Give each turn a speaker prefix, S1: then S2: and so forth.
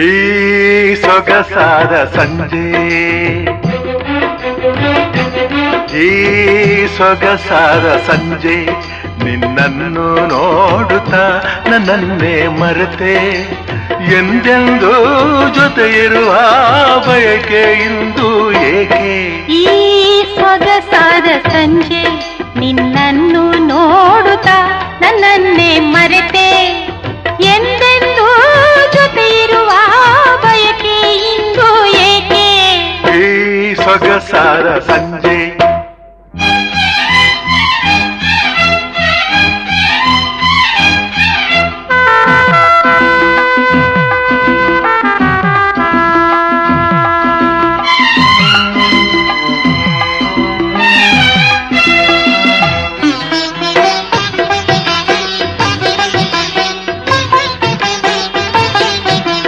S1: ಈ ಸೊಗಸಾದ ಸಂಜೆ, ಈ ಸೊಗಸಾದ ಸಂಜೆ, ನಿನ್ನನ್ನು ನೋಡುತ್ತಾ ನನ್ನನ್ನೇ ಮರೆತೆ, ಎಂದೆಂದೂ ಜೊತೆ ಇರುವ ಬಯಕೆ ಇಂದು ಏಕೆ.
S2: ಈ ಸೊಗಸಾದ ಸಂಜೆ, ನಿನ್ನನ್ನು ನೋಡುತ್ತಾ ನನ್ನನ್ನೇ ಮರೆತೆ, ಎಂದೆಂದೂ ಜೊತೆ ಇರುವ ಬಯಕೆ ಇಂದು ಏಕೆ.
S1: ಈ ಸೊಗಸಾದ ಸಂಜೆ